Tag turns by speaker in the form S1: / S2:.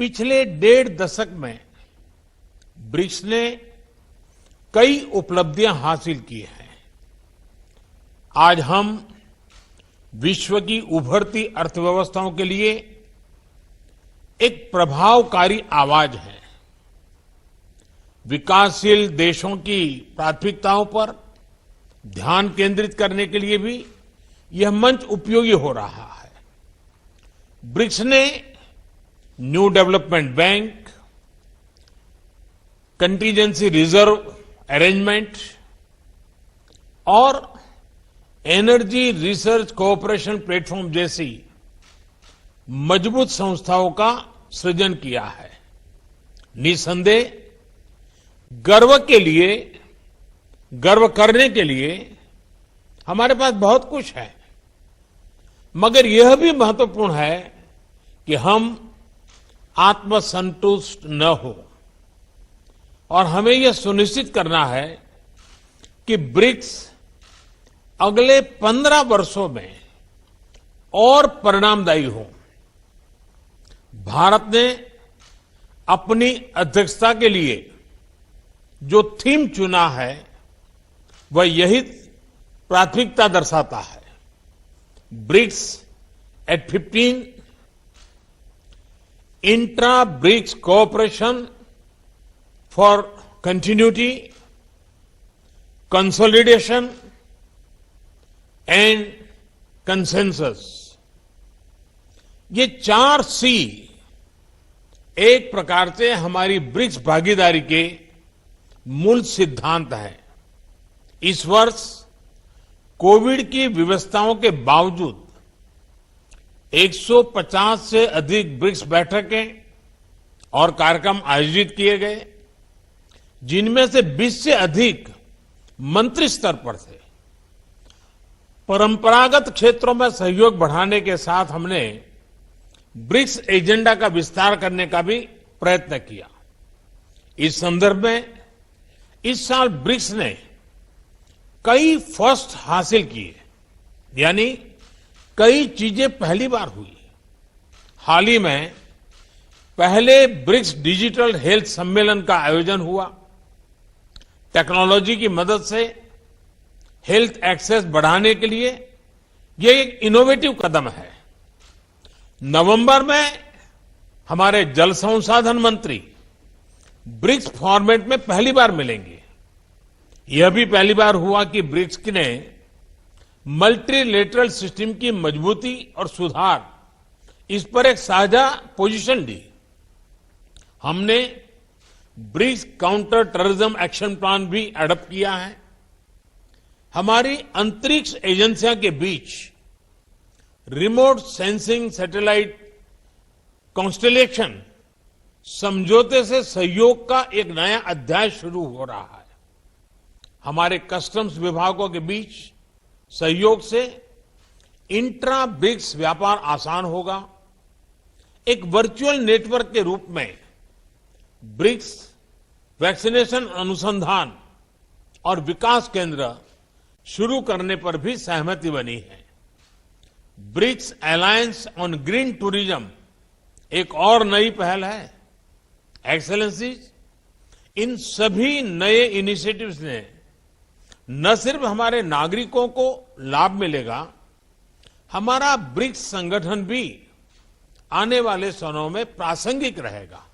S1: पिछले 1.5 दशक में ब्रिक्स ने कई उपलब्धियां हासिल की हैं। आज हम विश्व की उभरती अर्थव्यवस्थाओं के लिए एक प्रभावकारी आवाज है। विकासशील देशों की प्राथमिकताओं पर ध्यान केंद्रित करने के लिए भी यह मंच उपयोगी हो रहा है। ब्रिक्स ने new development bank, contingency reserve arrangement और एनर्जी रिसर्च कोऑपरेशन प्लेटफॉर्म जैसी मजबूत संस्थाओं का सृजन किया है। निसंदेह गर्व करने के लिए हमारे पास बहुत कुछ है, मगर यह भी महत्वपूर्ण है कि हम आत्मसंतुष्ट न हो और हमें यह सुनिश्चित करना है कि ब्रिक्स अगले 15 वर्षों में और परिणामदायी हो। भारत ने अपनी अध्यक्षता के लिए जो थीम चुना है वह यही प्राथमिकता दर्शाता है। BRICS at 15, intra BRICS cooperation for continuity, consolidation and consensus. ये 4 सी एक प्रकार से हमारी ब्रिक्स भागीदारी के मूल सिद्धांत हैं। इस वर्ष कोविड की व्यवस्थाओं के बावजूद 150 से अधिक ब्रिक्स बैठकें और कार्यक्रम आयोजित किए गए, जिनमें से 20 से अधिक मंत्री स्तर पर थे। परंपरागत क्षेत्रों में सहयोग बढ़ाने के साथ हमने ब्रिक्स एजेंडा का विस्तार करने का भी प्रयत्न किया। इस संदर्भ में इस साल ब्रिक्स ने कई फर्स्ट हासिल किए, यानी कई चीजें पहली बार हुई। हाल ही में पहले ब्रिक्स डिजिटल हेल्थ सम्मेलन का आयोजन हुआ। टेक्नोलॉजी की मदद से हेल्थ एक्सेस बढ़ाने के लिए यह एक इनोवेटिव कदम है। नवंबर में हमारे जल संसाधन मंत्री ब्रिक्स फॉर्मेट में पहली बार मिलेंगे। यह भी पहली बार हुआ कि ब्रिक्स ने मल्टीलेटरल सिस्टम की मजबूती और सुधार, इस पर एक साझा पोजीशन ली। हमने BRICS counter terrorism action plan भी एडॉप्ट किया है। हमारी अंतरिक्ष एजेंसियों के बीच रिमोट सेंसिंग सैटेलाइट कॉन्स्टेलेशन समझौते से सहयोग का एक नया अध्याय शुरू हो रहा है। हमारे कस्टम्स विभागों के बीच सहयोग से इंट्रा ब्रिक्स व्यापार आसान होगा। एक वर्चुअल नेटवर्क के रूप में ब्रिक्स वैक्सीनेशन अनुसंधान और विकास केंद्र शुरू करने पर भी सहमति बनी है। BRICS alliance on green tourism एक और नई पहल है। एक्सेलेंसीज, इन सभी नए इनिशिएटिव्स ने न सिर्फ हमारे नागरिकों को लाभ मिलेगा, हमारा ब्रिक्स संगठन भी आने वाले समय में प्रासंगिक रहेगा।